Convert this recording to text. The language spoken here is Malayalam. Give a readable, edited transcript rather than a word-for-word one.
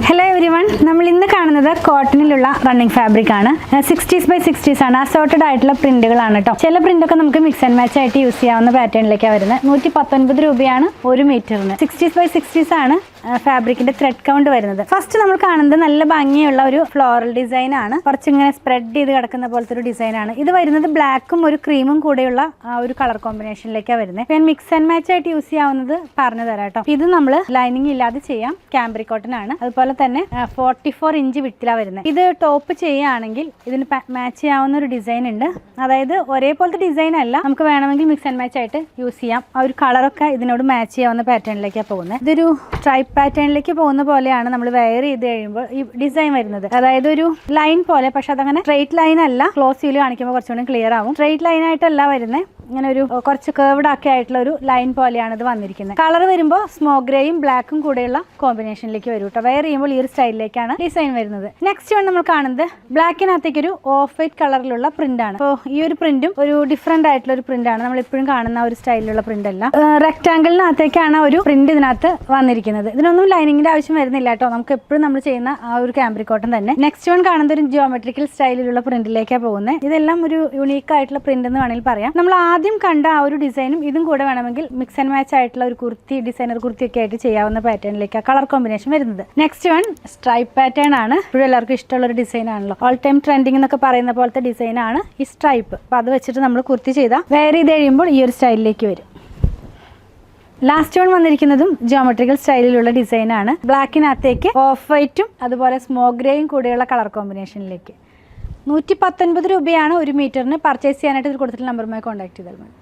ഹലോ എവരിവൺ, നമ്മൾ ഇന്ന് കാണുന്നത് കോട്ടണിലുള്ള റണ്ണിങ് ഫാബ്രിക് ആണ്. 60s by 60s ആണ്. അസോർട്ടഡ് ആയിട്ടുള്ള പ്രിന്റുകളാണ് കേട്ടോ. ചില പ്രിന്റൊക്കെ നമുക്ക് മിക്സ് ആൻഡ് മാച്ച് ആയിട്ട് യൂസ് ചെയ്യാവുന്ന പാറ്റേണിലേക്കാണ് വരുന്നത്. 119 രൂപയാണ് ഒരു മീറ്ററിന്. 60s by 60s ആണ് ഫാബ്രിക്കിന്റെ ത്രെഡ് കൗണ്ട് വരുന്നത്. ഫസ്റ്റ് നമ്മൾ കാണുന്നത് നല്ല ഭംഗിയുള്ള ഒരു ഫ്ലോറൽ ഡിസൈൻ ആണ്. കുറച്ചിങ്ങനെ സ്പ്രെഡ് ചെയ്ത് കിടക്കുന്ന പോലത്തെ ഒരു ഡിസൈൻ ആണ്. ഇത് വരുന്നത് ബ്ലാക്കും ഒരു ക്രീമും കൂടെയുള്ള ഒരു കളർ കോമ്പിനേഷനിലേക്കാണ് വരുന്നത്. ഞാൻ മിക്സ് ആൻഡ് മാച്ച് ആയിട്ട് യൂസ് ചെയ്യാവുന്നത് പറഞ്ഞു തരാം കേട്ടോ. ഇത് നമ്മൾ ലൈനിങ് ഇല്ലാതെ ചെയ്യാം. ക്യാമ്പ്രി കോട്ടൺ ആണ്. അതുപോലെ തന്നെ 44 ഇഞ്ച് വിട്ടിലാണ് വരുന്നത്. ഇത് ടോപ്പ് ചെയ്യുകയാണെങ്കിൽ ഇതിന് മാച്ച് ചെയ്യാവുന്ന ഒരു ഡിസൈൻ ഉണ്ട്. അതായത് ഒരേപോലത്തെ ഡിസൈൻ അല്ല, നമുക്ക് വേണമെങ്കിൽ മിക്സ് ആൻഡ് മാച്ച് ആയിട്ട് യൂസ് ചെയ്യാം. ആ ഒരു കളറൊക്കെ ഇതിനോട് മാച്ച് ചെയ്യാവുന്ന പാറ്റേണിലേക്കാണ് പോകുന്നത്. ഇതൊരു ട്രൈപ്പ് പാറ്റേണിലേക്ക് പോകുന്ന പോലെയാണ് നമ്മൾ വെയർ ചെയ്ത് കഴിയുമ്പോൾ ഈ ഡിസൈൻ വരുന്നത്. അതായത് ഒരു ലൈൻ പോലെ, പക്ഷെ അതങ്ങനെ സ്ട്രെയിറ്റ് ലൈൻ അല്ല. ക്ലോസ് വ്യൂല് കാണിക്കുമ്പോൾ കുറച്ചുകൂടി ക്ലിയർ ആവും. സ്ട്രെയിറ്റ് ലൈൻ ആയിട്ടല്ല വരുന്നത്, ഇങ്ങനെ ഒരു കുറച്ച് കേർവ്ഡ് ഒക്കെ ആയിട്ടുള്ള ഒരു ലൈൻ പോലെയാണ് ഇത് വന്നിരിക്കുന്നത്. കളർ വരുമ്പോൾ സ്മോക്ക് ഗ്രേയും ബ്ലാക്കും കൂടെയുള്ള കോമ്പിനേഷനിലേക്ക് വരും കേട്ടോ. വെയർ ചെയ്യുമ്പോൾ ഈ ഒരു സ്റ്റൈലിലേക്കാണ് ഡിസൈൻ വരുന്നത്. നെക്സ്റ്റ് വൺ നമ്മൾ കാണുന്നത് ബ്ലാക്കിനകത്തേക്ക് ഒരു ഓഫ് വൈറ്റ് കളറിലുള്ള പ്രിന്റ് ആണ്. അപ്പോൾ ഈ ഒരു പ്രിന്റും ഒരു ഡിഫറെന്റ് ആയിട്ടുള്ള ഒരു പ്രിന്റ് ആണ്. നമ്മൾ എപ്പോഴും കാണുന്ന ഒരു സ്റ്റൈലിലുള്ള പ്രിന്റ് അല്ല. റെക്ടാങ്കിളിനകത്തേക്കാണ് ഒരു പ്രിന്റ് ഇതിനകത്ത് വന്നിരിക്കുന്നത്. ഇതിനൊന്നും ലൈനിങ്ങിന്റെ ആവശ്യം വരുന്നില്ല കേട്ടോ. നമുക്ക് എപ്പോഴും നമ്മൾ ചെയ്യുന്ന ആ ഒരു ക്യാമ്പ്രി കോട്ടൺ തന്നെ. നെക്സ്റ്റ് വൺ കാണുന്നത് ഒരു ജിയോമെട്രിക്കൽ സ്റ്റൈലിലുള്ള പ്രിന്റിലേക്കാണ് പോകുന്നത്. ഇതെല്ലാം ഒരു യൂണീക്ക് ആയിട്ടുള്ള പ്രിന്റ് എന്ന് വേണമെങ്കിൽ പറയാം. നമ്മൾ ആദ്യം കണ്ട ആ ഒരു ഡിസൈനും ഇതും കൂടെ വേണമെങ്കിൽ മിക്സ് ആൻഡ് മാച്ച് ആയിട്ടുള്ള ഒരു കുർത്തി, ഡിസൈനർ കുർത്തി ഒക്കെ ആയിട്ട് ചെയ്യാവുന്ന പാറ്റേണിലേക്ക് കളർ കോമ്പിനേഷൻ വരുന്നത്. നെക്സ്റ്റ് വൺ സ്ട്രൈപ്പ് പാറ്റേൺ ആണ്. ഇവിടെ എല്ലാവർക്കും ഇഷ്ടമുള്ള ഒരു ഡിസൈൻ ആണല്ലോ. ഓൾ ടൈം ട്രെൻഡിങ് എന്നൊക്കെ പറയുന്ന പോലത്തെ ഡിസൈൻ ആണ് ഈ സ്ട്രൈപ്പ്. അപ്പൊ അത് വെച്ചിട്ട് നമ്മൾ കുർത്തി ചെയ്താൽ വെയർ ചെയ്ത് കഴിയുമ്പോൾ ഈ ഒരു സ്റ്റൈലിലേക്ക് വരും. ലാസ്റ്റ് വൺ വന്നിരിക്കുന്നതും ജിയോമെട്രിക്കൽ സ്റ്റൈലിലുള്ള ഡിസൈൻ ആണ്. ബ്ലാക്കിനകത്തേക്ക് ഓഫ് വൈറ്റും അതുപോലെ സ്മോക്ക് ഗ്രേയും കൂടെയുള്ള കളർ കോമ്പിനേഷനിലേക്ക്. 119 രൂപയാണ് ഒരു മീറ്ററിന്. പർച്ചേസ് ചെയ്യാനായിട്ട് ഇതിൽ കൊടുത്തിട്ടുള്ള നമ്പറുമായി കോൺടാക്ട് ചെയ്താൽ മതി.